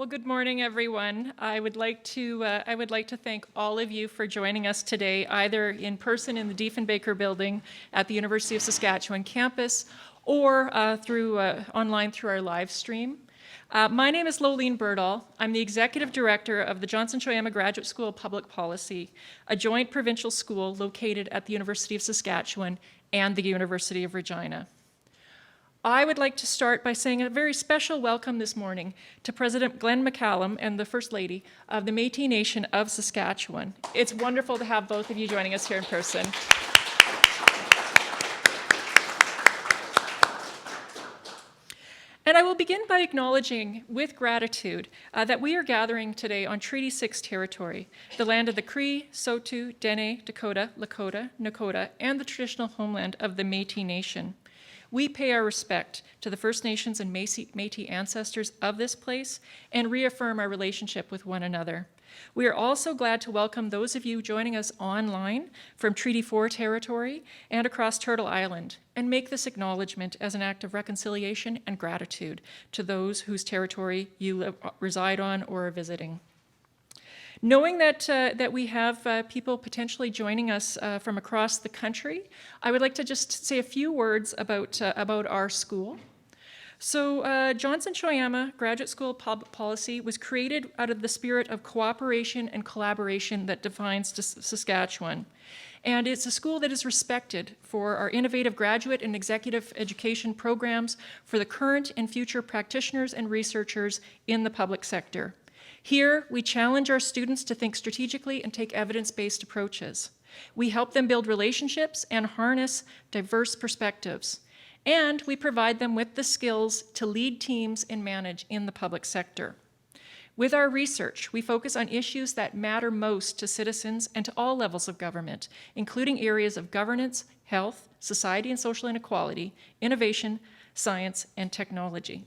Well, good morning, everyone. I would like to thank all of you for joining us today, either in person in the Diefenbaker building at the University of Saskatchewan campus, or online through our live stream. My name is Lolene Birdall. I'm the Executive Director of the Johnson-Shoyama Graduate School of Public Policy, a joint provincial school located at the University of Saskatchewan and the University of Regina. I would like to start by saying a very special welcome this morning to President Glenn McCallum and the First Lady of the Métis Nation of Saskatchewan. It's wonderful to have both of you joining us here in person. And I will begin by acknowledging with gratitude that we are gathering today on Treaty 6 territory, the land of the Cree, Saulteaux, Dene, Dakota, Lakota, Nakota, and the traditional homeland of the Métis Nation. We pay our respect to the First Nations and Métis ancestors of this place and reaffirm our relationship with one another. We are also glad to welcome those of you joining us online from Treaty 4 territory and across Turtle Island, and make this acknowledgement as an act of reconciliation and gratitude to those whose territory you reside on or are visiting. Knowing that we have people potentially joining us from across the country, I would like to just say a few words about our school. So Johnson-Shoyama Graduate School of Public Policy was created out of the spirit of cooperation and collaboration that defines Saskatchewan. And it's a school that is respected for our innovative graduate and executive education programs for the current and future practitioners and researchers in the public sector. Here, we challenge our students to think strategically and take evidence-based approaches. We help them build relationships and harness diverse perspectives. And we provide them with the skills to lead teams and manage in the public sector. With our research, we focus on issues that matter most to citizens and to all levels of government, including areas of governance, health, society and social inequality, innovation, science, and technology.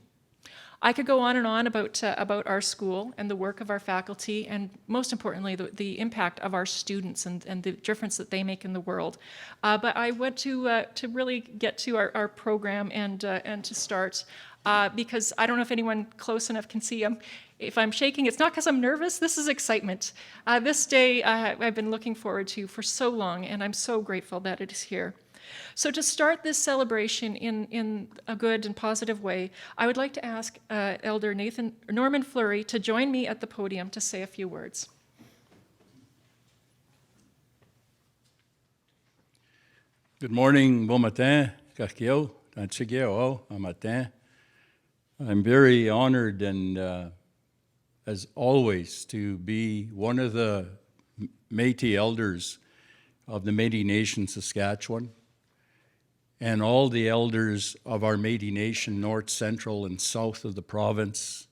I could go on and on about our school and the work of our faculty, and most importantly, the impact of our students and the difference that they make in the world. But I want to really get to our program and to start, because I don't know if anyone close enough can see them. If I'm shaking, it's not because I'm nervous. This is excitement. This day I've been looking forward to for so long, and I'm so grateful that it is here. So to start this celebration in a good and positive way, I would like to ask Elder Norman Fleury to join me at the podium to say a few words. Good morning, bon matin, kakio, tanchigeo, un matin. I'm very honored and, as always, to be one of the Métis elders of the Métis Nation, Saskatchewan, and all the elders of our Métis Nation, north, central, and south of the province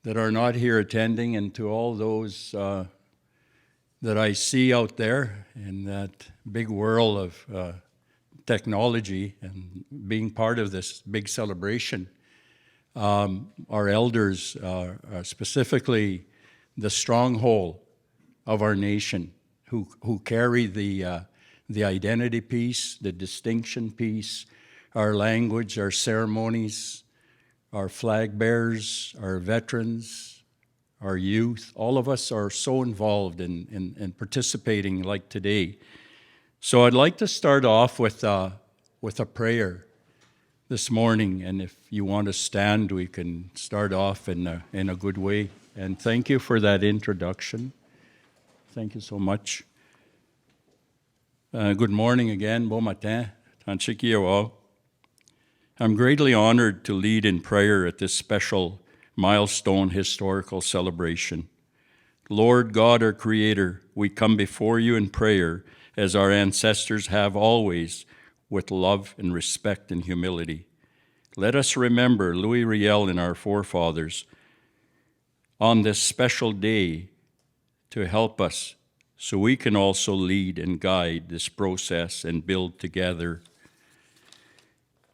that are not here attending, and to all those that I see out there in that big whirl of technology and being part of this big celebration. Our elders are specifically the stronghold of our nation, who carry the identity piece, the distinction piece, our language, our ceremonies, our flag bearers, our veterans, our youth. All of us are so involved in participating like today. So I'd like to start off with a prayer this morning, and if you want to stand, we can start off in a good way. And thank you for that introduction. Thank you so much. Good morning again, bon matin, tanchikio. I'm greatly honored to lead in prayer at this special milestone historical celebration. Lord God, our Creator, we come before you in prayer as our ancestors have always, with love and respect and humility. Let us remember Louis Riel and our forefathers on this special day to help us so we can also lead and guide this process and build together.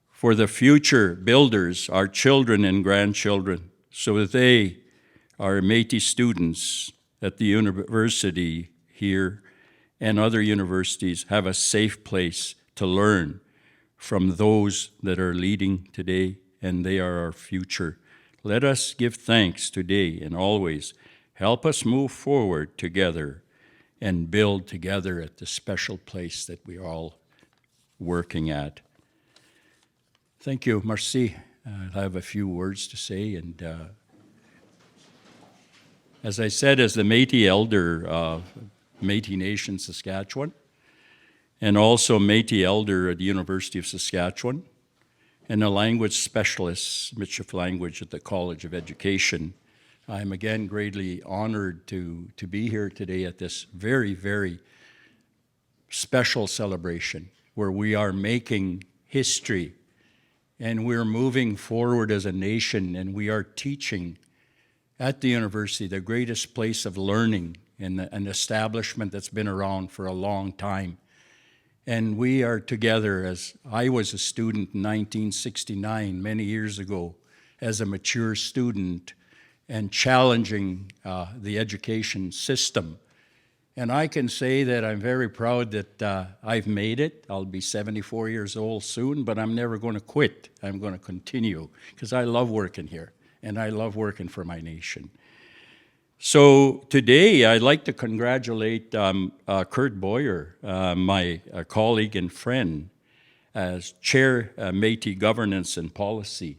For the future builders, our children and grandchildren, so that they are Métis students at the university here and other universities have a safe place to learn from those that are leading today, and they are our future. let us give thanks today and always. Help us move forward together and build together at the special place that we are all working at. Thank you, merci. I have a few words to say, and as I said, as the Métis Elder of Métis Nation, Saskatchewan, and also Métis Elder at the University of Saskatchewan, and a language specialist, Michif language at the College of Education, I'm again greatly honored to be here today at this very, very special celebration where we are making history and we're moving forward as a nation, and we are teaching at the university, the greatest place of learning and an establishment that's been around for a long time. And we are together, as I was a student in 1969, many years ago, as a mature student and challenging the education system. And I can say that I'm very proud that I've made it. I'll be 74 years old soon, but I'm never going to quit. I'm going to continue because I love working here and I love working for my nation. So today I'd like to congratulate Kurtis Boyer, my colleague and friend, as Chair Métis Governance and Policy.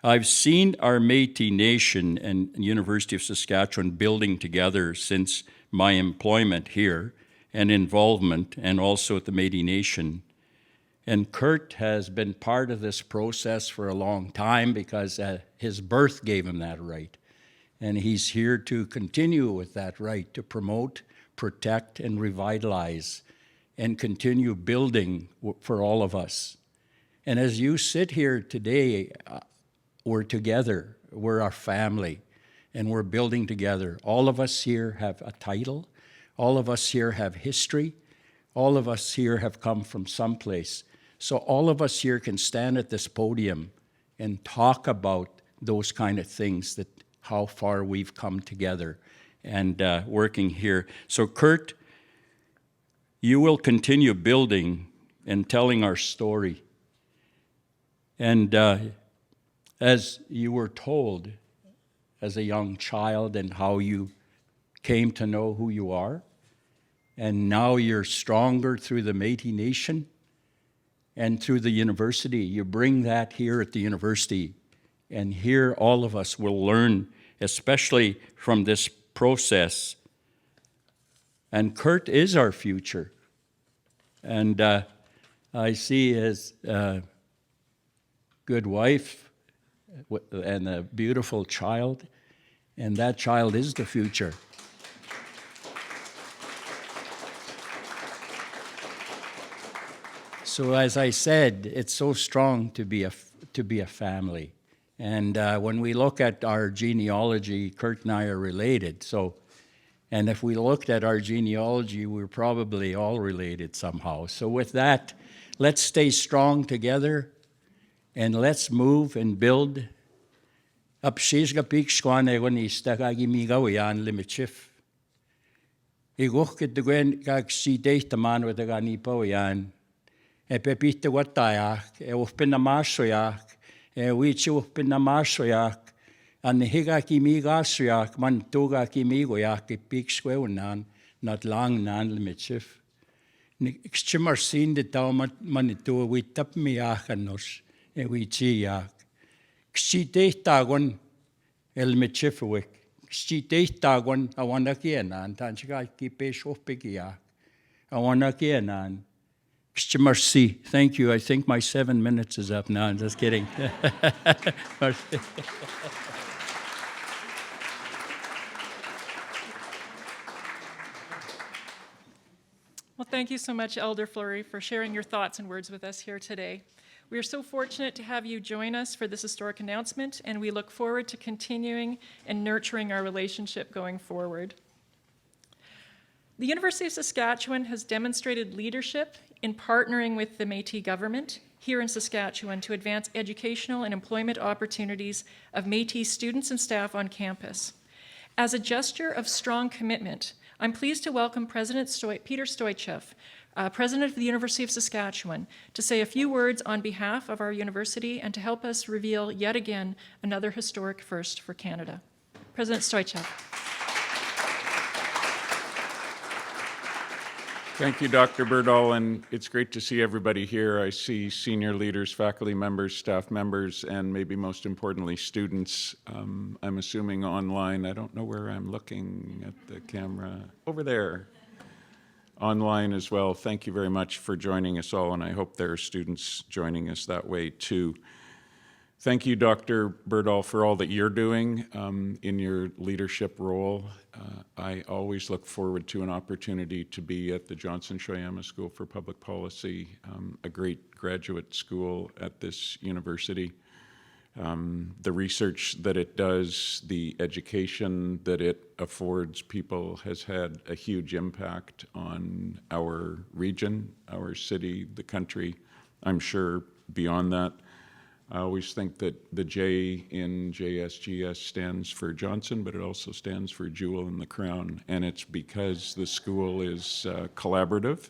I've seen our Métis Nation and University of Saskatchewan building together since my employment here and involvement, and also at the Métis Nation. And Kurt has been part of this process for a long time because his birth gave him that right. And he's here to continue with that right, to promote, protect, and revitalize, and continue building for all of us. And as you sit here today, we're together, we're our family, and we're building together. All of us here have a title. All of us here have history. All of us here have come from someplace. So all of us here can stand at this podium and talk about those kind of things, that how far we've come together and working here. So Kurt, you will continue building and telling our story. And as you were told as a young child and how you came to know who you are, and now you're stronger through the Métis Nation and through the university. You bring that here at the university, and here all of us will learn, especially from this process. And Kurt is our future. And I see his good wife and a beautiful child, and that child is the future. So as I said, it's so strong to be a family. And when we look at our genealogy, Kurt and I are related. And if we looked at our genealogy, we're probably all related somehow. So with that, let's stay strong together, and let's move and build. Apshisga pikskwan egonista kagimigawian limichif. Igukit the gwen kag si data man with the ganipoyan. E pepita watayak, e wofpina marsoyak, e wichi wofpina marsoyak, and the higaki migasoyak, man toga kimigoyak, e pikskwenan, not long nan limichif. Xchimar seen the taumat manitua we tap miakanos, e wichi yak. Xchitehtagon el michifwick. Xchitehtagon awanakianan, tanchika kipeshofpikiak. Awanakianan. Merci. Thank you. I think my 7 minutes is up now. I'm just kidding. Well, thank you so much, Elder Fleury, for sharing your thoughts and words with us here today. We are so fortunate to have you join us for this historic announcement, and we look forward to continuing and nurturing our relationship going forward. The University of Saskatchewan has demonstrated leadership in partnering with the Métis government here in Saskatchewan to advance educational and employment opportunities of Métis students and staff on campus. As a gesture of strong commitment, I'm pleased to welcome President Peter Stoichev, President of the University of Saskatchewan, to say a few words on behalf of our university and to help us reveal yet again another historic first for Canada. President Stoichkov. Thank you, Dr. Birdall, and it's great to see everybody here. I see senior leaders, faculty members, staff members, and maybe most importantly, students. I'm assuming online. I don't know where I'm looking at the camera. Over there. Online as well. Thank you very much for joining us all, and I hope there are students joining us that way too. Thank you, Dr. Birdall, for all that you're doing in your leadership role. I always look forward to an opportunity to be at the Johnson Shoyama School for Public Policy, a great graduate school at this university. The research that it does, the education that it affords people has had a huge impact on our region, our city, the country, I'm sure beyond that. I always think that the J in JSGS stands for Johnson, but it also stands for Jewel in the Crown, and it's because the school is collaborative,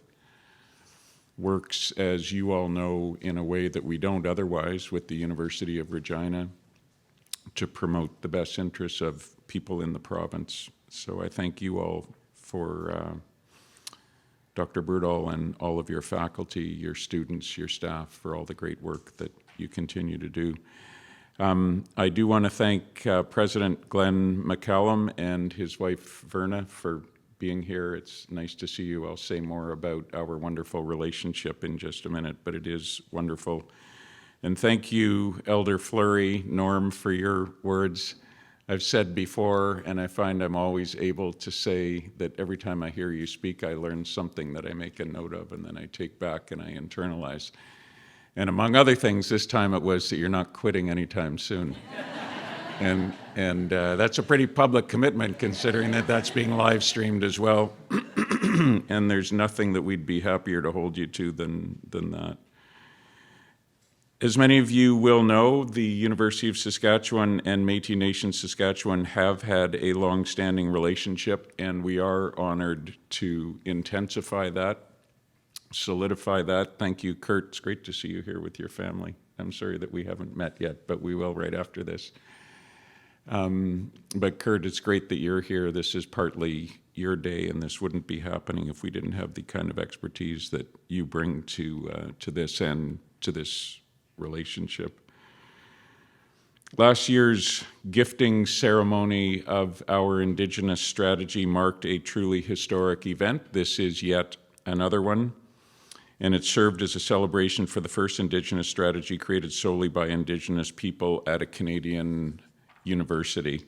works, as you all know, in a way that we don't otherwise with the University of Regina to promote the best interests of people in the province. So I thank you all for Dr. Birdall and all of your faculty, your students, your staff, for all the great work that you continue to do. I do want to thank President Glenn McCallum and his wife Verna for being here. It's nice to see you. I'll say more about our wonderful relationship in just a minute, but it is wonderful. And thank you, Elder Fleury, Norm, for your words. I've said before, and I find I'm always able to say that every time I hear you speak, I learn something that I make a note of, and then I take back and I internalize. And among other things, this time it was that you're not quitting anytime soon. and that's a pretty public commitment, considering that that's being live streamed as well. And there's nothing that we'd be happier to hold you to than that. As many of you will know, the University of Saskatchewan and Métis Nation Saskatchewan have had a long-standing relationship, and we are honored to intensify that, solidify that. Thank you, Kurt. It's great to see you here with your family. I'm sorry that we haven't met yet, but we will right after this. But Kurt, it's great that you're here. This is partly your day, and this wouldn't be happening if we didn't have the kind of expertise that you bring to this and to this relationship. Last year's gifting ceremony of our Indigenous strategy marked a truly historic event. This is yet another one, and it served as a celebration for the first Indigenous strategy created solely by Indigenous people at a Canadian university.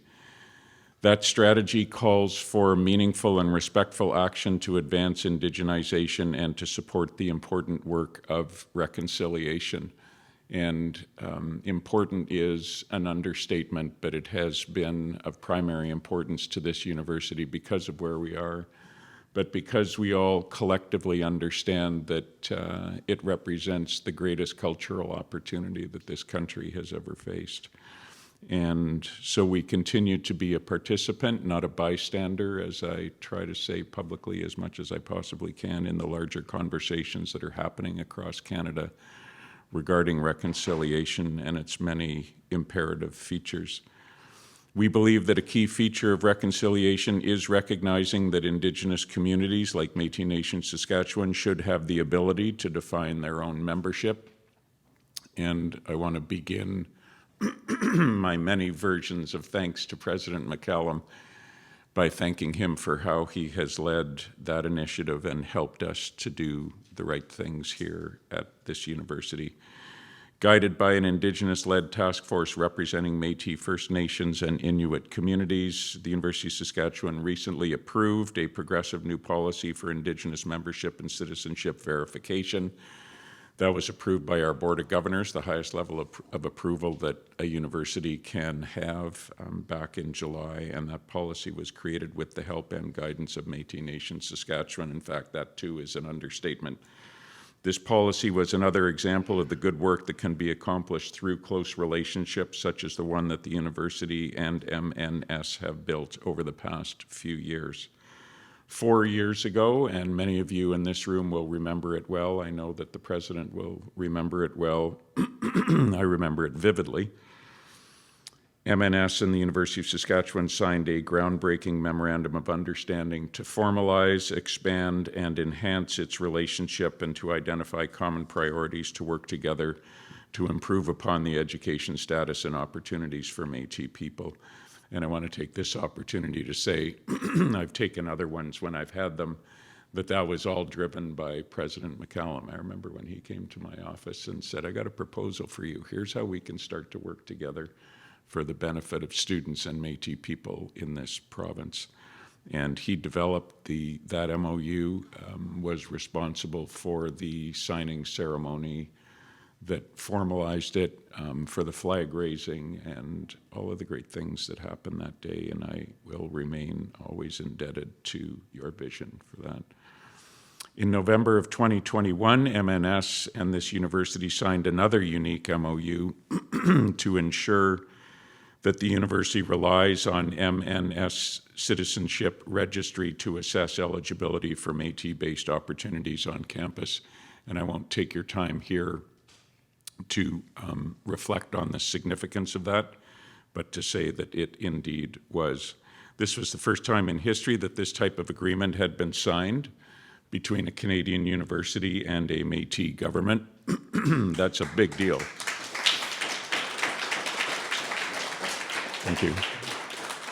That strategy calls for meaningful and respectful action to advance indigenization and to support the important work of reconciliation. And important is an understatement, but it has been of primary importance to this university because of where we are, but because we all collectively understand that it represents the greatest cultural opportunity that this country has ever faced. And so we continue to be a participant, not a bystander, as I try to say publicly as much as I possibly can in the larger conversations that are happening across Canada regarding reconciliation and its many imperative features. We believe that a key feature of reconciliation is recognizing that Indigenous communities like Métis Nation Saskatchewan should have the ability to define their own membership. And I want to begin my many versions of thanks to President McCallum by thanking him for how he has led that initiative and helped us to do the right things here at this university. Guided by an Indigenous-led task force representing Métis First Nations and Inuit communities, the University of Saskatchewan recently approved a progressive new policy for Indigenous membership and citizenship verification. That was approved by our Board of Governors, the highest level of approval that a university can have, back in July, and that policy was created with the help and guidance of Métis Nation Saskatchewan. In fact, that too is an understatement. This policy was another example of the good work that can be accomplished through close relationships such as the one that the university and MNS have built over the past few years. 4 years ago, and many of you in this room will remember it well. I know that the President will remember it well. I remember it vividly. MNS and the University of Saskatchewan signed a groundbreaking memorandum of understanding to formalize, expand, and enhance its relationship and to identify common priorities to work together to improve upon the education status and opportunities for Métis people. And I want to take this opportunity to say, I've taken other ones when I've had them, but that was all driven by President McCallum. I remember when he came to my office and said, I got a proposal for you. Here's how we can start to work together for the benefit of students and Métis people in this province. And he developed that MOU, was responsible for the signing ceremony that formalized it, for the flag raising and all of the great things that happened that day. And I will remain always indebted to your vision for that. In November of 2021, MNS and this university signed another unique MOU to ensure that the university relies on MNS citizenship registry to assess eligibility for Métis-based opportunities on campus. And I won't take your time here to reflect on the significance of that, but to say that it indeed was. This was the first time in history that this type of agreement had been signed between a Canadian university and a Métis government. That's a big deal. Thank you.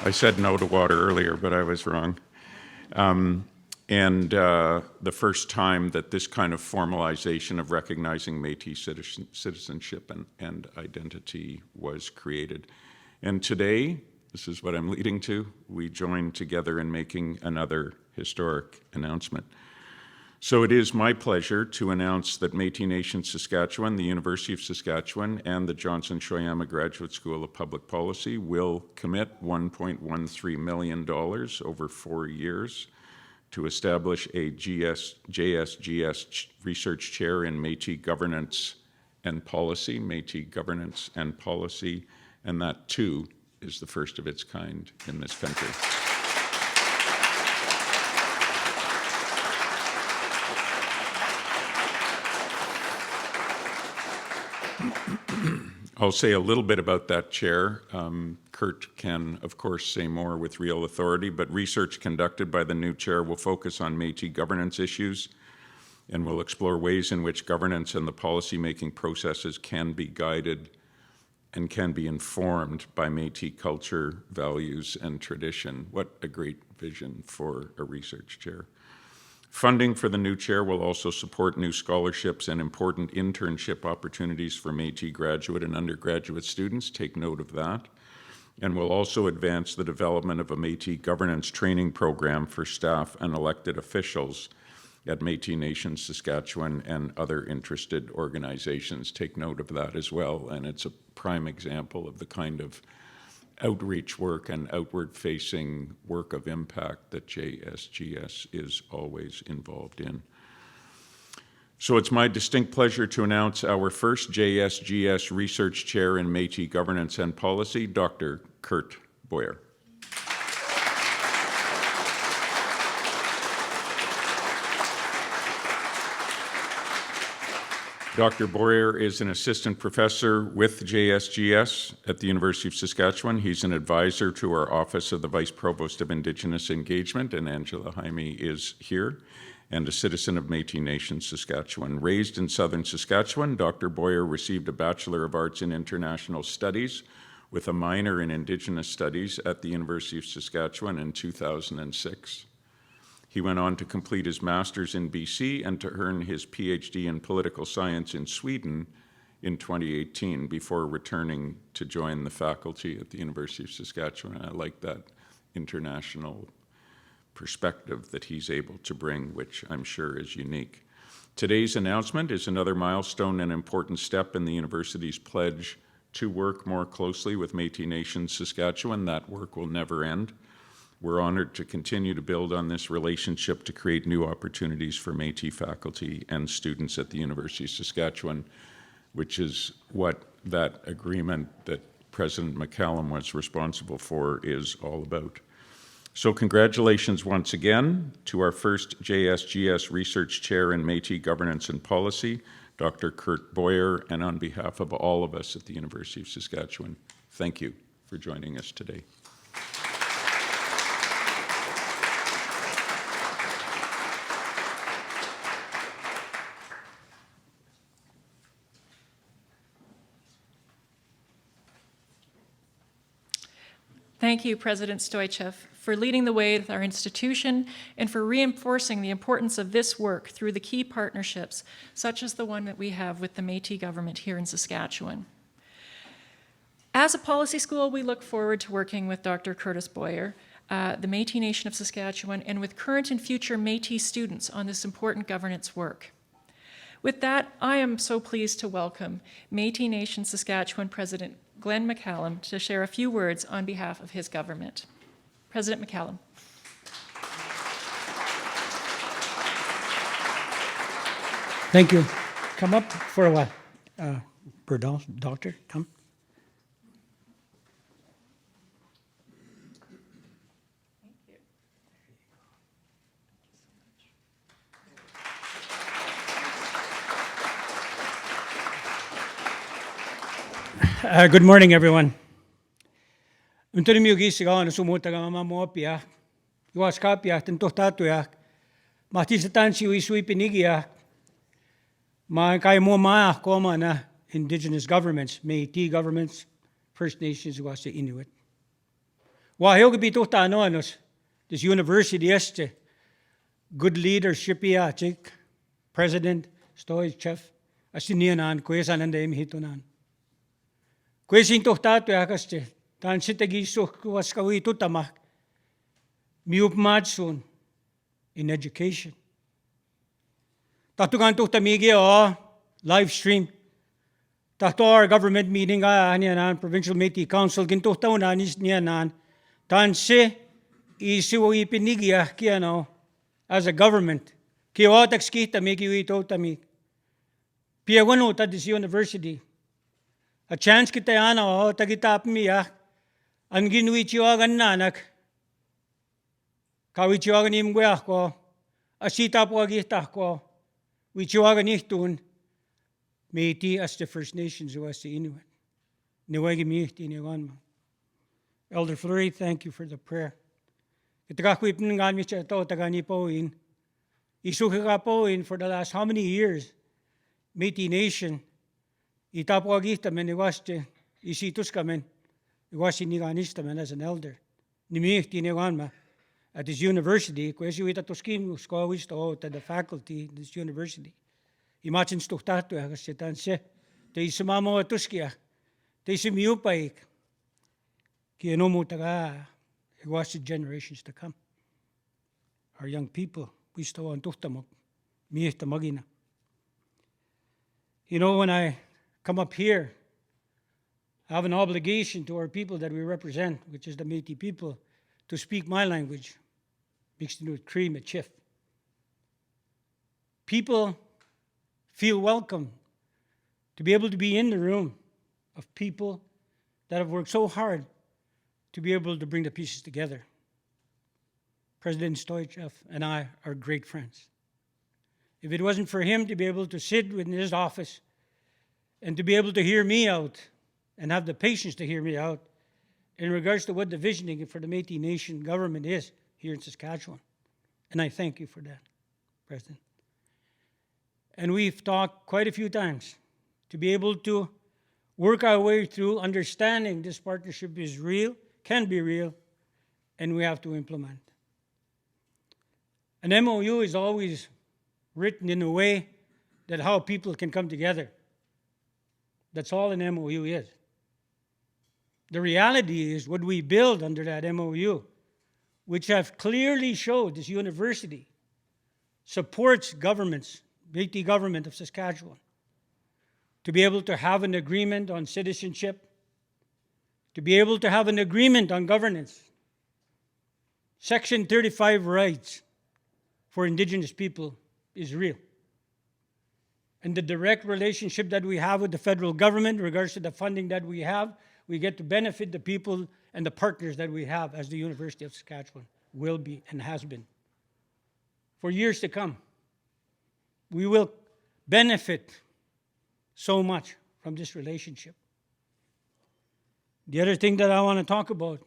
I said no to water earlier, but I was wrong. And the first time that this kind of formalization of recognizing Métis citizenship and identity was created. And today, this is what I'm leading to, we join together in making another historic announcement. So it is my pleasure to announce that Métis Nation Saskatchewan, the University of Saskatchewan, and the Johnson Shoyama Graduate School of Public Policy will commit $1.13 million over 4 years to establish a JSGS Research Chair in Métis Governance and Policy, Métis Governance and Policy, and that too is the first of its kind in this country. I'll say a little bit about that chair. Kurt can, of course, say more with real authority, but research conducted by the new chair will focus on Métis governance issues and will explore ways in which governance and the policy-making processes can be guided and can be informed by Métis culture, values, and tradition. What a great vision for a research chair. Funding for the new chair will also support new scholarships and important internship opportunities for Métis graduate and undergraduate students. Take note of that. And will also advance the development of a Métis governance training program for staff and elected officials at Métis Nation, Saskatchewan, and other interested organizations. Take note of that as well. And it's a prime example of the kind of outreach work and outward-facing work of impact that JSGS is always involved in. So it's my distinct pleasure to announce our first JSGS Research Chair in Métis Governance and Policy, Dr. Kurtis Boyer. Dr. Boyer is an assistant professor with JSGS at the University of Saskatchewan. He's an advisor to our Office of the Vice-Provost of Indigenous Engagement, and Angela Jaime is here, and a citizen of Métis Nation, Saskatchewan. Raised in southern Saskatchewan, Dr. Boyer received a Bachelor of Arts in International Studies with a minor in Indigenous Studies at the University of Saskatchewan in 2006. He went on to complete his master's in BC and to earn his PhD in political science in Sweden in 2018 before returning to join the faculty at the University of Saskatchewan. I like that international perspective that he's able to bring, which I'm sure is unique. Today's announcement is another milestone and important step in the university's pledge to work more closely with Métis Nation Saskatchewan. That work will never end. We're honored to continue to build on this relationship to create new opportunities for Métis faculty and students at the University of Saskatchewan, which is what that agreement that President McCallum was responsible for is all about. So congratulations once again to our first JSGS Research Chair in Métis Governance and Policy, Dr. Kurtis Boyer, and on behalf of all of us at the University of Saskatchewan, thank you for joining us today. Thank you, President Stoichev, for leading the way with our institution and for reinforcing the importance of this work through the key partnerships, such as the one that we have with the Métis government here in Saskatchewan. As a policy school, we look forward to working with Dr. Kurtis Boyer, the Métis Nation of Saskatchewan, and with current and future Métis students on this important governance work. With that, I am so pleased to welcome Métis Nation Saskatchewan President Glenn McCallum to share a few words on behalf of his government. President McCallum. Thank you. Come up for a while. Burdell, doctor, come. Good morning, everyone. Untuni miugi sigawan sumuta ga mama mo pia. Iwas kapia tento tatuya. Matisatan si uisui pinigia. Ma kai mo ma koma na indigenous governments, Métis governments, First Nations was the Inuit. Wa hioga bituta anonos. This university este good leadership ya chik President Stoichev asinianan kuesananda imhitunan. Kwesin tohtato yakaste, tan sitagiso kuwaskawi tutamak, miupmatsun in education. Tatukan tuhtamigi live stream. Tahto our government meeting niyanan, Provincial Métis Council, gintuhtaunan niyanan, tan se isiwo ipinigia kiano as a government. Kiwatak skita miki wito tamik. Piawano ta this university. A chance kita yana tagitap miya ang ginwichiwagan nanak kawichiwagan imgwah ko asita po agita ko wichiwagan ihtun Métis as the First Nations who was the Inuit. Niwagi mihti niwan mo. Elder Fleury, thank you for the prayer. Kitakakwip ngan mi cha to tagani poin. Isuka ka poin for the last how many years? Métis Nation. Itapuagihtamen iwaste isituskamen iwasi niganistamen as an elder. Nimihti niwanma at this university, kwesi witatuskim skowisto to the faculty in this university. Imachin stuhtatu akasitan se te isumamo atuskia te isimiupaik kienomu taga iwasi generations to come. Our young people, we still on tuhtamok mihta magina. You know, when I come up here, I have an obligation to our people that we represent, which is the Métis people, to speak my language, mixed in with cream and chif. People feel welcome to be able to be in the room of people that have worked so hard to be able to bring the pieces together. President Stoichev and I are great friends. If it wasn't for him to be able to sit in his office and to be able to hear me out and have the patience to hear me out in regards to what the visioning for the Métis Nation government is here in Saskatchewan. And I thank you for that, President. And we've talked quite a few times to be able to work our way through understanding this partnership is real, can be real, and we have to implement. An MOU is always written in a way that how people can come together. That's all an MOU is. The reality is what we build under that MOU, which have clearly showed this university supports governments, Métis government of Saskatchewan, to be able to have an agreement on citizenship, to be able to have an agreement on governance. Section 35 rights for Indigenous people is real. And the direct relationship that we have with the federal government in regards to the funding that we have, we get to benefit the people and the partners that we have as the University of Saskatchewan will be, and has been. For years to come, we will benefit so much from this relationship. The other thing that I want to talk about,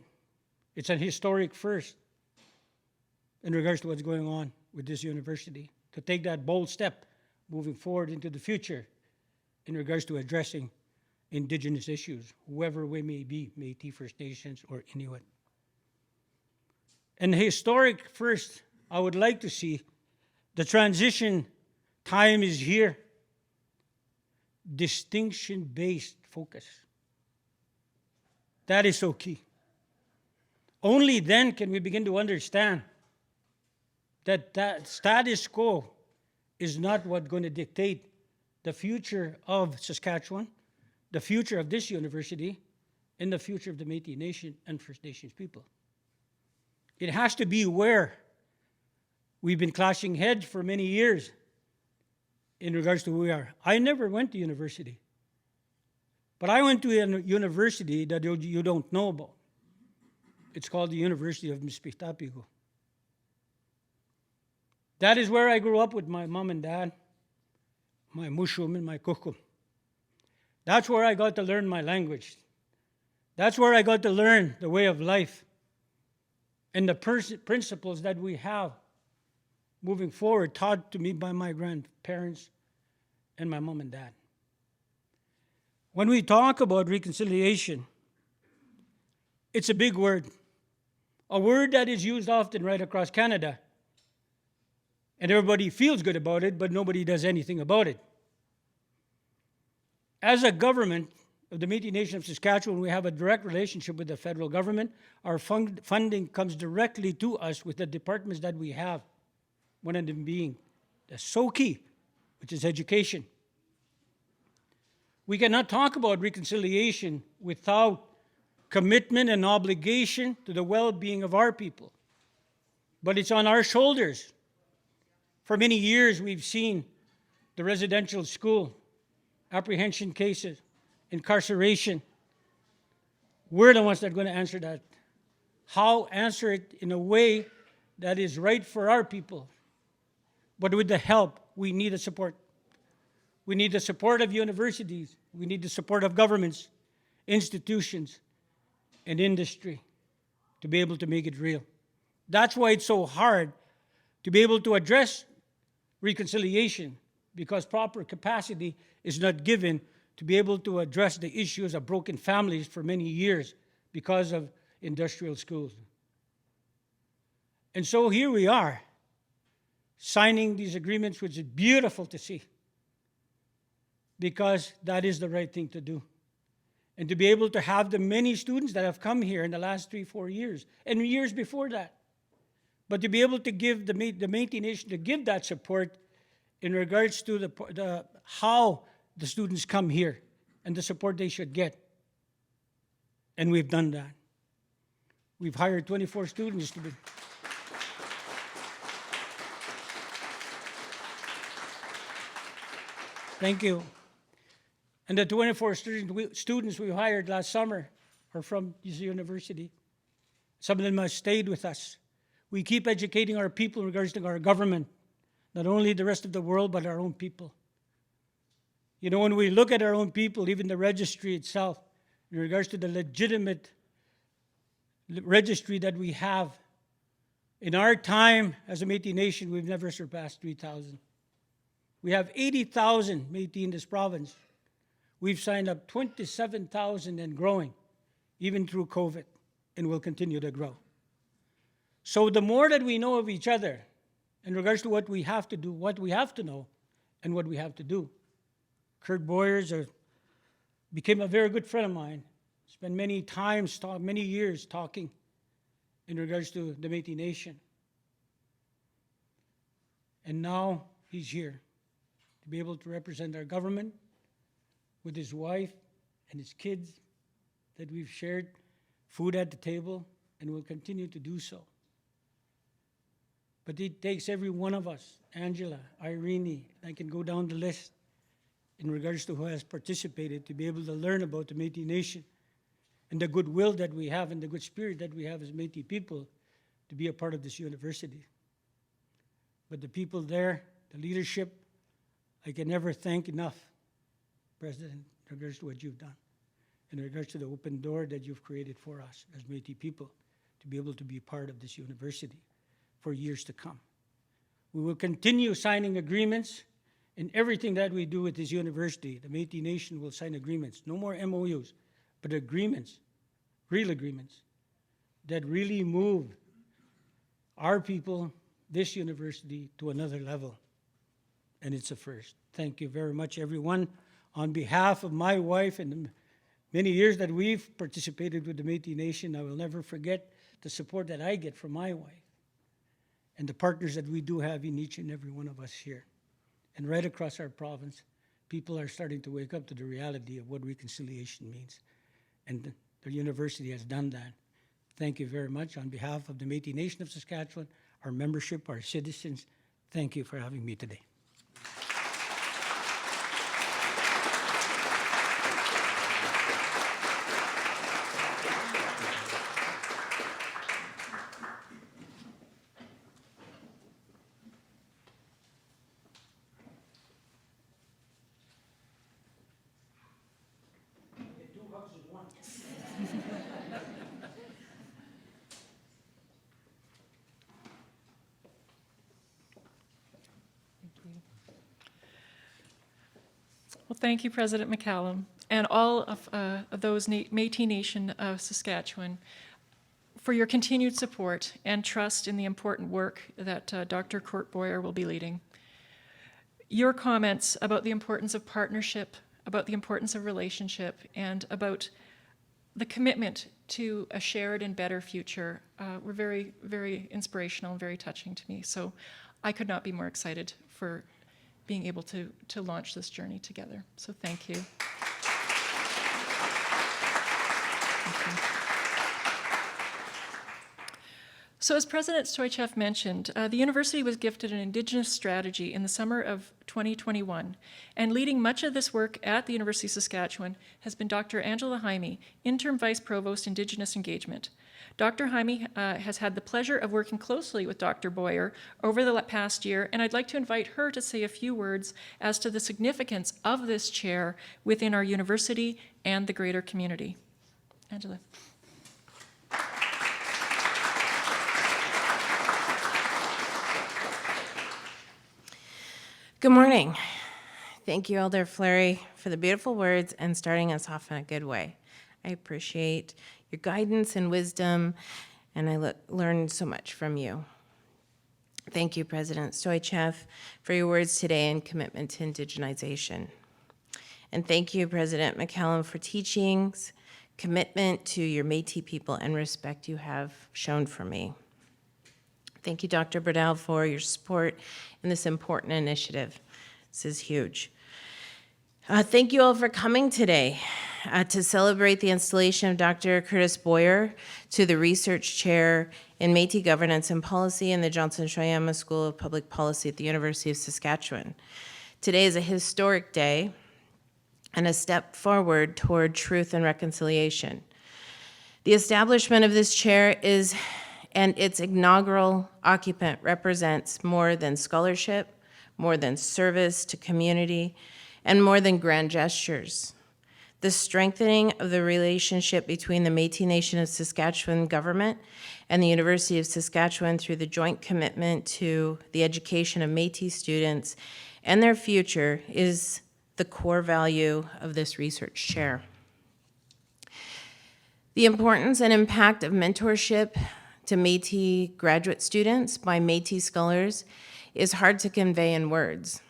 it's a historic first in regards to what's going on with this university, to take that bold step moving forward into the future in regards to addressing Indigenous issues, whoever we may be, Métis, First Nations, or Inuit. And historic first, I would like to see the transition time is here. Distinction-based focus. That is so key. Only then can we begin to understand that that status quo is not what's going to dictate the future of Saskatchewan, the future of this university, and the future of the Métis Nation and First Nations people. It has to be where we've been clashing heads for many years in regards to who we are. I never went to university, but I went to a university that you don't know about. It's called the University of Mispitapigo. That is where I grew up with my mom and dad, my mushum and my kukum. That's where I got to learn my language. That's where I got to learn the way of life and the principles that we have moving forward, taught to me by my grandparents and my mom and dad. When we talk about reconciliation, it's a big word. A word that is used often right across Canada. And everybody feels good about it, but nobody does anything about it. As a government of the Métis Nation of Saskatchewan, we have a direct relationship with the federal government. Our funding comes directly to us with the departments that we have, one of them being that's so key, which is education. We cannot talk about reconciliation without commitment and obligation to the well-being of our people. But it's on our shoulders. For many years, we've seen the residential school, apprehension cases, incarceration. We're the ones that are going to answer that. How answer it in a way that is right for our people. But with the help, we need the support. We need the support of universities. We need the support of governments, institutions, and industry to be able to make it real. That's why it's so hard to be able to address reconciliation, because proper capacity is not given to be able to address the issues of broken families for many years because of industrial schools. And so here we are, signing these agreements, which is beautiful to see, because that is the right thing to do. And to be able to have the many students that have come here in the last 3-4 years, and years before that, but to be able to give the Métis Nation, to give that support in regards to the how the students come here and the support they should get. And we've done that. We've hired 24 students to be. Thank you. And the 24 students we hired last summer are from this university. Some of them have stayed with us. We keep educating our people in regards to our government, not only the rest of the world, but our own people. You know, when we look at our own people, even the registry itself, in regards to the legitimate registry that we have, in our time as a Métis Nation, we've never surpassed 3,000. We have 80,000 Métis in this province. We've signed up 27,000 and growing, even through COVID, and will continue to grow. So the more that we know of each other in regards to what we have to do, what we have to know, and what we have to do. Kurtis Boyer became a very good friend of mine. Spent many years talking in regards to the Métis Nation. And now he's here to be able to represent our government with his wife and his kids that we've shared food at the table and will continue to do so. But it takes every one of us, Angela, Irene, I can go down the list in regards to who has participated to be able to learn about the Métis Nation and the goodwill that we have and the good spirit that we have as Métis people to be a part of this university. But the people there, the leadership, I can never thank enough, President, in regards to what you've done, in regards to the open door that you've created for us as Métis people to be able to be part of this university for years to come. We will continue signing agreements in everything that we do with this university. The Métis Nation will sign agreements, no more MOUs, but agreements, real agreements, that really move our people, this university, to another level. And it's a first. Thank you very much, everyone. On behalf of my wife and the many years that we've participated with the Métis Nation, I will never forget the support that I get from my wife and the partners that we do have in each and every one of us here. And right across our province, people are starting to wake up to the reality of what reconciliation means. And the university has done that. Thank you very much. On behalf of the Métis Nation of Saskatchewan, our membership, our citizens, thank you for having me today. Well, thank you, President McCallum, and all of those Métis Nation of Saskatchewan for your continued support and trust in the important work that Dr. Kurtis Boyer will be leading. Your comments about the importance of partnership, about the importance of relationship, and about the commitment to a shared and better future were very, very inspirational and very touching to me. So I could not be more excited for being able to launch this journey together. So thank you. Thank you. So as President Stoichev mentioned, the university was gifted an Indigenous strategy in the summer of 2021, and leading much of this work at the University of Saskatchewan has been Dr. Angela Jaime, Interim Vice-Provost Indigenous Engagement. Dr. Jaime has had the pleasure of working closely with Dr. Boyer over the past year, and I'd like to invite her to say a few words as to the significance of this chair within our university and the greater community. Angela. Good morning. Thank you, Elder Fleury, for the beautiful words and starting us off in a good way. I appreciate your guidance and wisdom, and I learned so much from you. Thank you, President Stoichev, for your words today and commitment to indigenization. And thank you, President McCallum, for teachings, commitment to your Métis people, and respect you have shown for me. Thank you, Dr. Burdell, for your support in this important initiative. This is huge. Thank you all for coming today to celebrate the installation of Dr. Kurtis Boyer to the Research Chair in Métis Governance and Policy in the Johnson Shoyama School of Public Policy at the University of Saskatchewan. Today is a historic day and a step forward toward truth and reconciliation. The establishment of this chair and its inaugural occupant represents more than scholarship, more than service to community, and more than grand gestures. The strengthening of the relationship between the Métis Nation of Saskatchewan government and the University of Saskatchewan through the joint commitment to the education of Métis students and their future is the core value of this research chair. The importance and impact of mentorship to Métis graduate students by Métis scholars is hard to convey in words.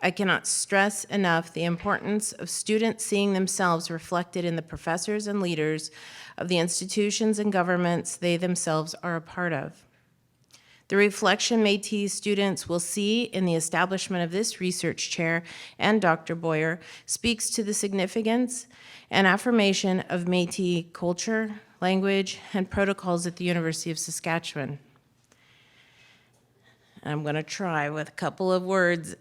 I cannot stress enough the importance of students seeing themselves reflected in the professors and leaders of the institutions and governments they themselves are a part of. The reflection Métis students will see in the establishment of this research chair and Dr. Boyer speaks to the significance and affirmation of Métis culture, language, and protocols at the University of Saskatchewan. I'm going to try with a couple of words.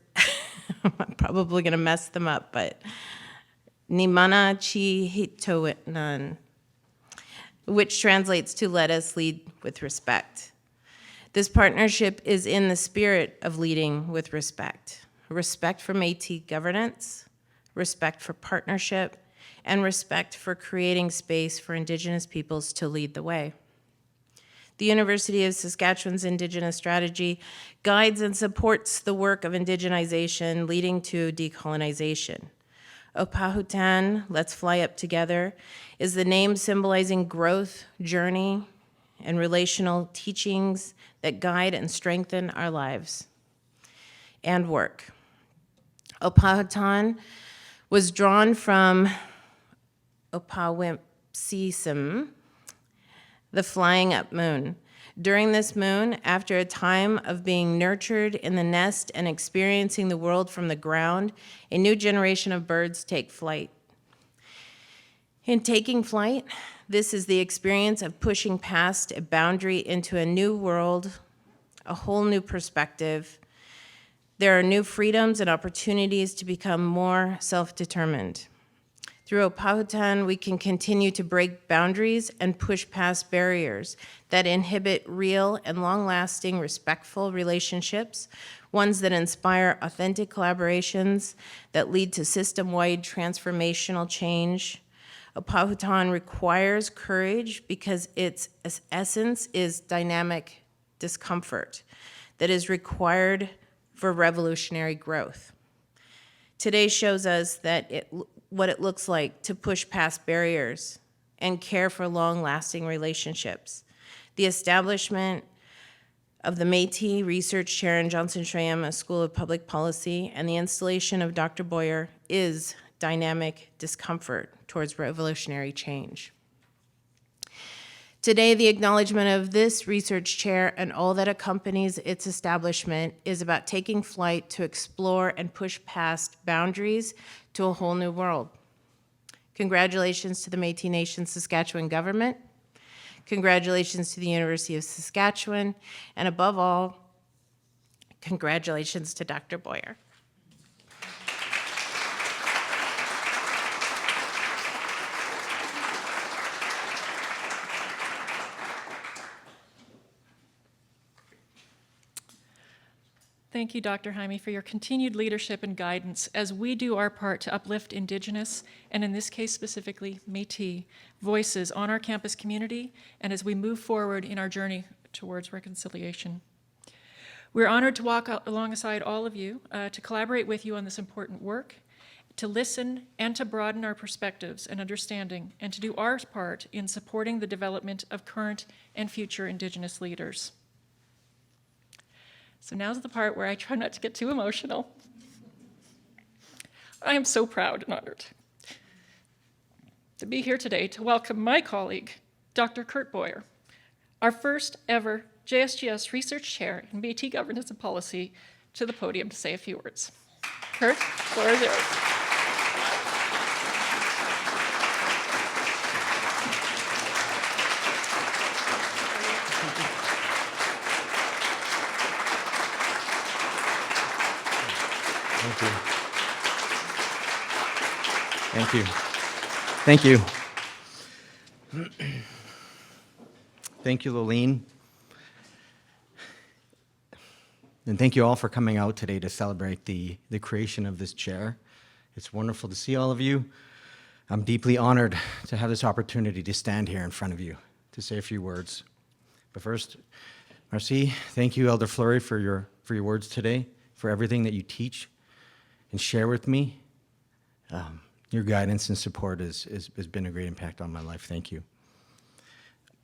I'm probably going to mess them up, but Nimana chi hitoitnan. which translates to let us lead with respect. This partnership is in the spirit of leading with respect. Respect for Métis governance, respect for partnership, and respect for creating space for Indigenous peoples to lead the way. The University of Saskatchewan's Indigenous strategy guides and supports the work of indigenization leading to decolonization. Opahutan, Let's Fly Up Together, is the name symbolizing growth, journey, and relational teachings that guide and strengthen our lives and work. Opahutan was drawn from Opawimpsism, the flying up moon. During this moon, after a time of being nurtured in the nest and experiencing the world from the ground, a new generation of birds take flight. In taking flight, this is the experience of pushing past a boundary into a new world, a whole new perspective. There are new freedoms and opportunities to become more self-determined. Through Opahutan, we can continue to break boundaries and push past barriers that inhibit real and long-lasting respectful relationships, ones that inspire authentic collaborations that lead to system-wide transformational change. Opahutan requires courage because its essence is dynamic discomfort that is required for revolutionary growth. Today shows us that what it looks like to push past barriers and care for long-lasting relationships. The establishment of the Métis Research Chair in Shoyama School of Public Policy and the installation of Dr. Boyer is dynamic discomfort towards revolutionary change. Today, the acknowledgement of this research chair and all that accompanies its establishment is about taking flight to explore and push past boundaries to a whole new world. Congratulations to the Métis Nation Saskatchewan government. Congratulations to the University of Saskatchewan. And above all, congratulations to Dr. Boyer. Thank you, Dr. Jaime, for your continued leadership and guidance as we do our part to uplift Indigenous, and in this case specifically, Métis, voices on our campus community and as we move forward in our journey towards reconciliation. We're honored to walk alongside all of you, to collaborate with you on this important work, to listen and to broaden our perspectives and understanding, and to do our part in supporting the development of current and future Indigenous leaders. So now's the part where I try not to get too emotional. I am so proud and honored to be here today to welcome my colleague, Dr. Kurtis Boyer, our first ever JSGS Research Chair in Métis Governance and Policy, to the podium to say a few words. Kurt, floor is yours. Thank you. Thank you. Thank you, Lilene. And thank you all for coming out today to celebrate the creation of this chair. It's wonderful to see all of you. I'm deeply honored to have this opportunity to stand here in front of you to say a few words. But first, Marcy, thank you, Elder Fleury, for your words today, for everything that you teach and share with me. Your guidance and support has been a great impact on my life. Thank you.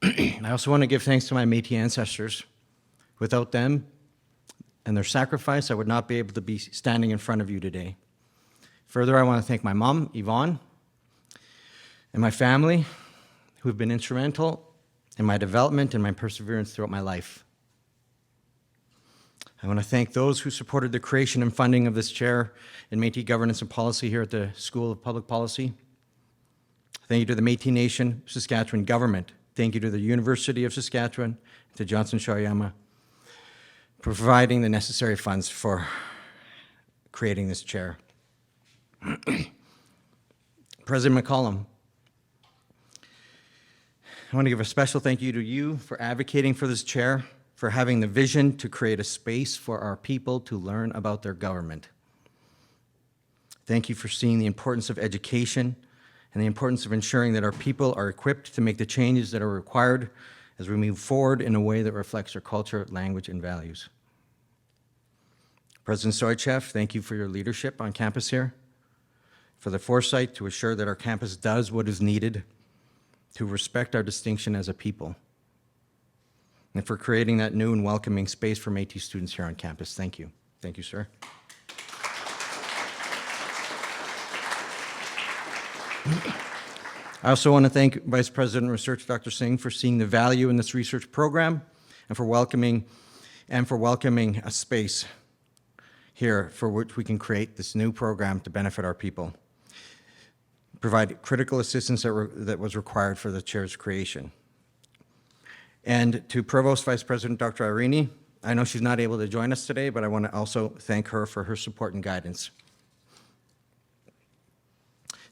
I also want to give thanks to my Métis ancestors. Without them and their sacrifice, I would not be able to be standing in front of you today. Further, I want to thank my mom, Yvonne, and my family, who have been instrumental in my development and my perseverance throughout my life. I want to thank those who supported the creation and funding of this chair in Métis Governance and Policy here at the School of Public Policy. Thank you to the Métis Nation Saskatchewan government. Thank you to the University of Saskatchewan, to Johnson Shoyama, for providing the necessary funds for creating this chair. President McCollum, I want to give a special thank you to you for advocating for this chair, for having the vision to create a space for our people to learn about their government. Thank you for seeing the importance of education and the importance of ensuring that our people are equipped to make the changes that are required as we move forward in a way that reflects our culture, language, and values. President Soychev, thank you for your leadership on campus here, for the foresight to assure that our campus does what is needed to respect our distinction as a people, and for creating that new and welcoming space for Métis students here on campus. Thank you. Thank you, sir. I also want to thank Vice President of Research, Dr. Singh, for seeing the value in this research program and for welcoming a space here for which we can create this new program to benefit our people, provide critical assistance that was required for the chair's creation. And to Provost Vice President Dr. Irini, I know she's not able to join us today, but I want to also thank her for her support and guidance.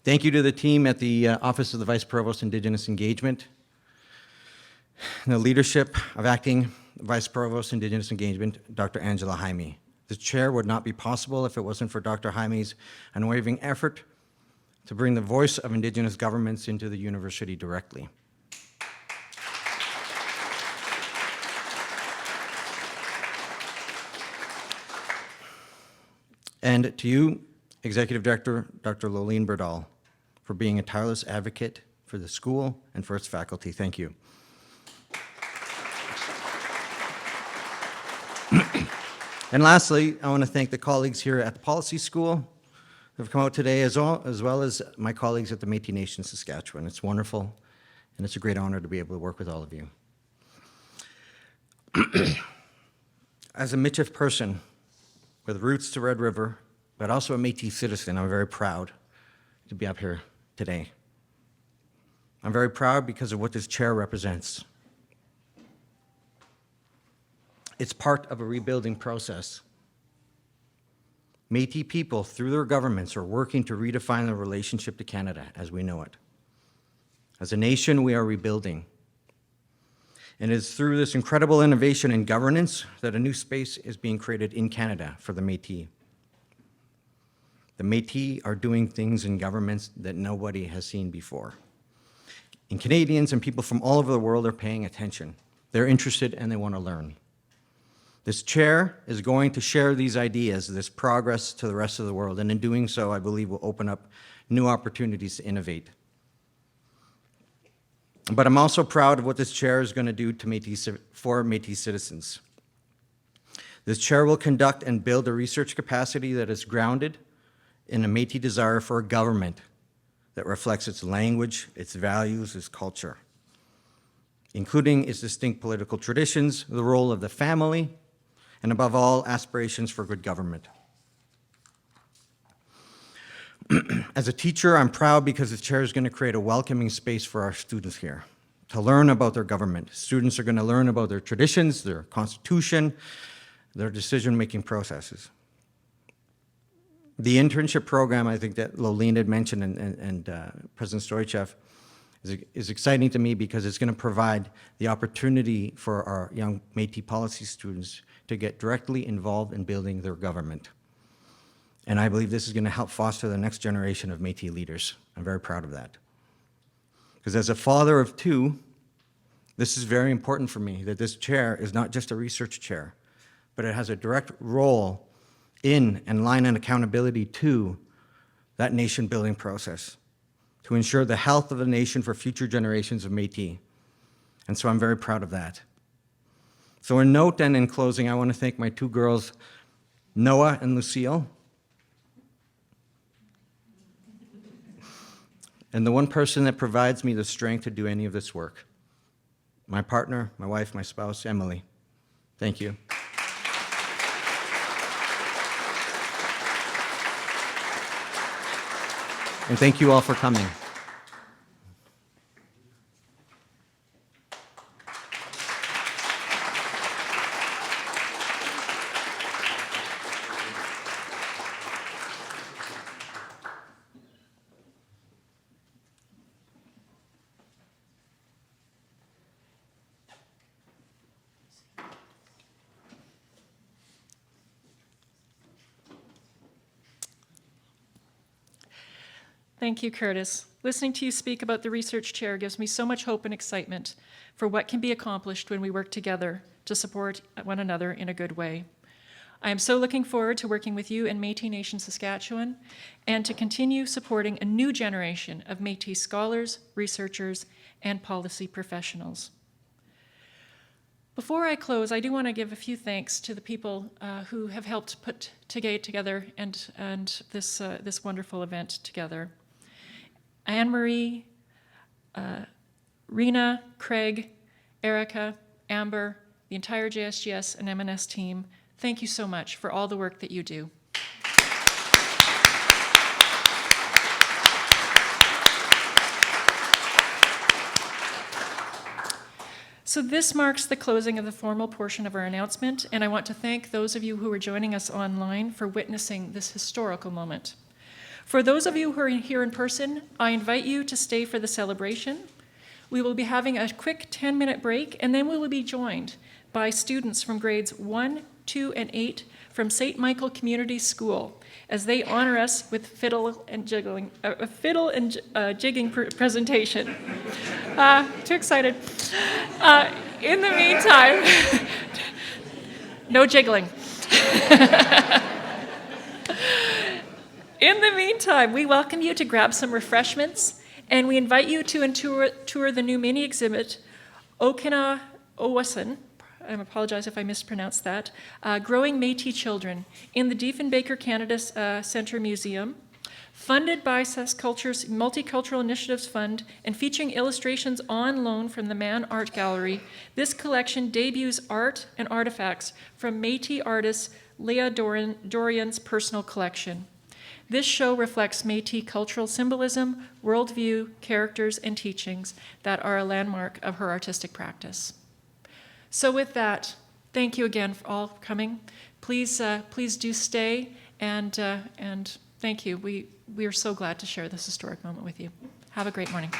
Thank you to the team at the Office of the Vice-Provost of Indigenous Engagement, and the leadership of Acting Vice-Provost of Indigenous Engagement, Dr. Angela Jaime. The chair would not be possible if it wasn't for Dr. Jaime's unwavering effort to bring the voice of Indigenous governments into the university directly. And to you, Executive Director, Dr. Lolene Berdal, for being a tireless advocate for the school and for its faculty. Thank you. And lastly, I want to thank the colleagues here at the Policy School who have come out today, as well as my colleagues at the Métis Nation, Saskatchewan. It's wonderful, and it's a great honor to be able to work with all of you. As a Michif person with roots to Red River, but also a Métis citizen, I'm very proud to be up here today. I'm very proud because of what this chair represents. It's part of a rebuilding process. Métis people, through their governments, are working to redefine the relationship to Canada as we know it. As a nation, we are rebuilding. And it is through this incredible innovation in governance that a new space is being created in Canada for the Métis. The Métis are doing things in governments that nobody has seen before. And Canadians and people from all over the world are paying attention. They're interested and they want to learn. This chair is going to share these ideas, this progress to the rest of the world, and in doing so, I believe will open up new opportunities to innovate. But I'm also proud of what this chair is going to do for Métis citizens. This chair will conduct and build a research capacity that is grounded in a Métis desire for a government that reflects its language, its values, its culture, including its distinct political traditions, the role of the family, and above all, aspirations for good government. As a teacher, I'm proud because the chair is going to create a welcoming space for our students here to learn about their government. Students are going to learn about their traditions, their constitution, their decision-making processes. The internship program, I think that Lolene had mentioned and President Stoichev, is exciting to me because it's going to provide the opportunity for our young Métis policy students to get directly involved in building their government. And I believe this is going to help foster the next generation of Métis leaders. I'm very proud of that. Because as a father of two, this is very important for me, that this chair is not just a research chair, but it has a direct role in and line and accountability to that nation-building process, to ensure the health of the nation for future generations of Métis. And so I'm very proud of that. So in note and in closing, I want to thank my two girls, Noah and Lucille, and the one person that provides me the strength to do any of this work, my partner, my wife, my spouse, Emily. Thank you. And thank you all for coming. Thank you, Kurtis. Listening to you speak about the research chair gives me so much hope and excitement for what can be accomplished when we work together to support one another in a good way. I am so looking forward to working with you in Métis Nation, Saskatchewan, and to continue supporting a new generation of Métis scholars, researchers, and policy professionals. Before I close, I do want to give a few thanks to the people who have helped put together and this wonderful event together. Anne-Marie, Rena, Craig, Erica, Amber, the entire JSGS and M&S team, thank you so much for all the work that you do. So this marks the closing of the formal portion of our announcement, and I want to thank those of you who are joining us online for witnessing this historical moment. For those of you who are here in person, I invite you to stay for the celebration. We will be having a quick 10-minute break, and then we will be joined by students from grades 1, 2, and 8 from St. Michael Community School as they honor us with fiddle and jigging presentation. Too excited. In the meantime, no jiggling. In the meantime, we welcome you to grab some refreshments, and we invite you to tour the new mini exhibit, Okina Owasin, I apologize if I mispronounced that, Growing Métis Children in the Diefenbaker Canada Centre Museum, funded by Saskculture's Multicultural Initiatives Fund and featuring illustrations on loan from the Mann Art Gallery. This collection debuts art and artifacts from Métis artist Leah Dorian's personal collection. This show reflects Métis cultural symbolism, worldview, characters, and teachings that are a landmark of her artistic practice. So with that, thank you again for all coming. Please do stay, and thank you. We are so glad to share this historic moment with you. Have a great morning.